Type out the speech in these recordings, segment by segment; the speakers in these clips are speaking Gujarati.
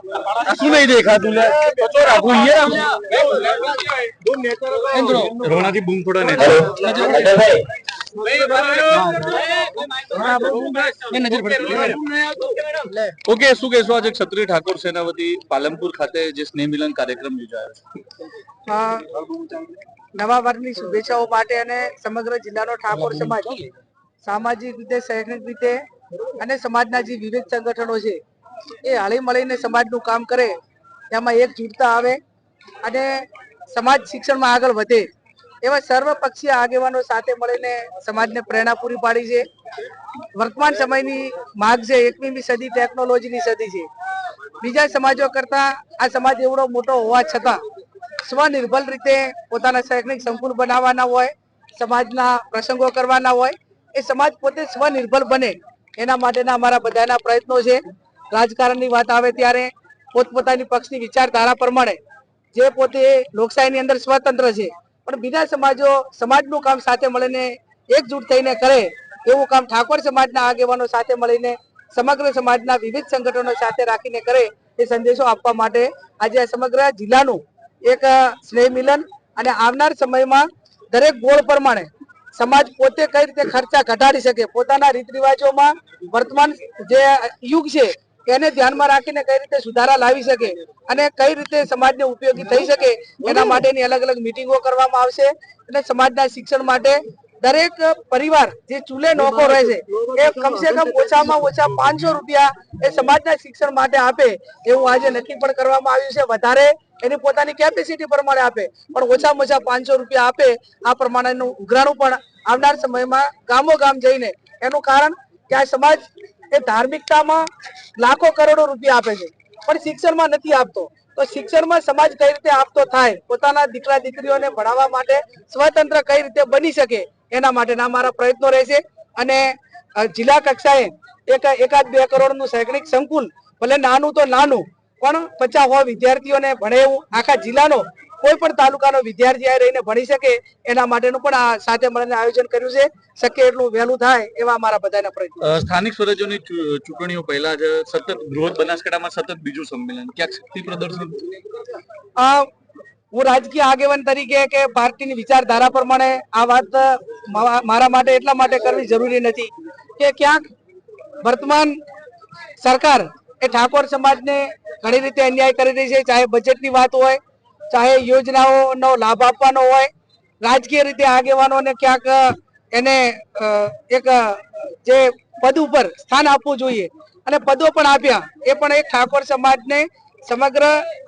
શું નહીં દેખાતું રોણાથી બૂમ થોડા નહીં ઓકે શું કહેશો આજે ક્ષત્રિય ઠાકોર સેના વતી પાલનપુર ખાતે જે સ્નેહ મિલન કાર્યક્રમ યોજાયો છે? નવા વર્ષની શુભેચ્છાઓ માટે અને સમગ્ર જિલ્લાનો ઠાકોર સમાજ સામાજિક રીતે, શૈક્ષણિક રીતે અને સમાજના જે વિવિધ સંગઠનો છે એ હળી મળીને સમાજનું કામ કરે, તેમાં એકજૂટતા આવે અને સમાજ શિક્ષણમાં આગળ વધે એવા સર્વપક્ષીય આગેવાનો સાથે મળીને સમાજને પ્રેરણા પૂરી પાડી છે. વર્તમાન સમયની માગ છે, 21મી સદી ટેકનોલોજીની સદી છે. બીજા સમાજો કરતા આ સમાજ એવડો મોટો હોવા છતાં સ્વનિર્ભર રીતે પોતાના શૈક્ષણિક સંકુલ બનાવવાના હોય, સમાજના પ્રસંગો કરવાના હોય, એ સમાજ પોતે સ્વનિર્ભર બને એના માટેના અમારા બધાના પ્રયત્નો છે. રાજકારણની વાત આવે ત્યારે પોતપોતાની પક્ષની વિચારધારા પ્રમાણે જે પોતે લોકશાહીની અંદર સ્વતંત્ર છે, પણ બીજા સમાજો સમાજનું કામ સાથે મળીને એકજૂટ થઈને કરે એવું કામ ઠાકોર સમાજના આગેવાનો સાથે મળીને સમગ્ર સમાજના વિવિધ સંગઠનો સાથે રાખીને કરે એ સંદેશો આપવા માટે આજે આ સમગ્ર જિલ્લાનું એક સ્નેહ મિલન અને આવનાર સમયમાં દરેક ગોળ પ્રમાણે સમાજ પોતે કઈ રીતે ખર્ચા ઘટાડી શકે, પોતાના રીત રિવાજોમાં વર્તમાન જે યુગ છે એને ધ્યાનમાં રાખીને કઈ રીતે સુધારા લાવી શકે અને કઈ રીતે સમાજને ઉપયોગી થઈ શકે એના માટેની અલગ અલગ મિટિંગો કરવામાં આવશે. અને સમાજના શિક્ષણ માટે દરેક પરિવાર જે ચૂલે નોકો રહે છે એ કમસે કમ ઓછામાં ઓછા 500 રૂપિયા એ સમાજના શિક્ષણ માટે આપે એવું આજે નક્કી પણ કરવામાં આવ્યું છે. વધારે એની પોતાની કેપેસિટી પ્રમાણે આપે, પણ ઓછામાં ઓછા 500 રૂપિયા આપે. આ પ્રમાણેનું ઉઘરાણું પણ આવનાર સમયમાં ગામો ગામ જઈને, એનું કારણ કે આ સમાજ એ ધાર્મિકતામાં લાખો કરોડો રૂપિયા આપે છે પણ શિક્ષણમાં નથી આપતો. તો શિક્ષણમાં સમાજ કઈ રીતે આપતો થાય, પોતાના દીકરા દીકરીઓને ભણાવવા માટે સ્વતંત્ર કઈ રીતે બની શકે એના માટેના અમારા પ્રયત્નો રહેશે. અને જિલ્લા કક્ષાએ એકાદ 2 કરોડનું શૈક્ષણિક સંકુલ, ભલે નાનું તો નાનું, પણ 50 વિદ્યાર્થીઓને ભણે એવું આખા જિલ્લાનો કોઈ પણ તાલુકાનો વિદ્યાર્થી આ રહીને ભણી શકે એના માટેનું પણ આ સાથે મળીને આયોજન કર્યું છે. શક્ય એટલું વહેલું થાય એવા અમારા બધાના પ્રયત્નો. સ્થાનિક સ્વરાજ્યોની ચૂંટણીઓ પહેલા જ સતત બૃહદ બનાસકાંઠામાં સતત બીજું સંમેલન, ક્યાંક શક્તિ પ્રદર્શન? હું રાજકીય આગેવાન તરીકે કે પાર્ટીની વિચારધારા પ્રમાણે આ વાત મારા માટે એટલા માટે કરવી જરૂરી નથી કે ક્યાંક વર્તમાન સરકાર એ ઠાકોર સમાજને ઘણી રીતે અન્યાય કરી રહી છે. ચાહે બજેટની વાત હોય, ચાહે યોજનાઓનો લાભ આપવાનો હોય, રાજકીય રીતે આગેવાનોને ક્યાંક એને એક જે પદ ઉપર સ્થાન આપવું જોઈએ અને પદો પણ આપ્યા, એ પણ એક ઠાકોર સમાજને સમગ્ર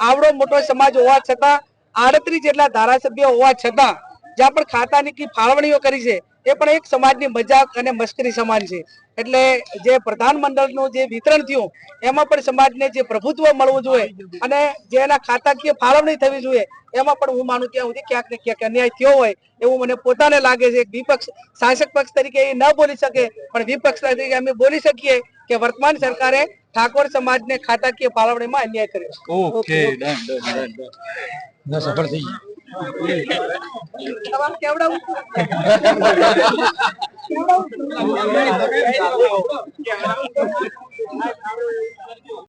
આવડો મોટો સમાજ હોવા છતાં 38 જેટલા ધારાસભ્યો હોવા છતાં જ્યાં પણ ખાતાની ફાળવણીઓ કરી છે એ પણ એક સમાજની મજાક અને મસ્કરી સમાન છે. એટલે જે પ્રધાનમંડળનું જે વિતરણ થયું એમાં પણ સમાજને જે પ્રભુત્વ મળવું જોઈએ અને જે એના ખાતાકીય ફાળવણી થવી જોઈએ એમાં પણ હું માનું ત્યાં સુધી ક્યાંક ને ક્યાંક અન્યાય થયો હોય એવું મને પોતાને લાગે છે. વિપક્ષ શાસક પક્ષ તરીકે એ ન બોલી શકે, પણ વિપક્ષ તરીકે અમે બોલી શકીએ કે વર્તમાન સરકારે ઠાકોર સમાજને ખાતાકીય ફાળવણીમાં અન્યાય કર્યો. ઓકે, ડન સફળ થઈ તમારે કેવડાવું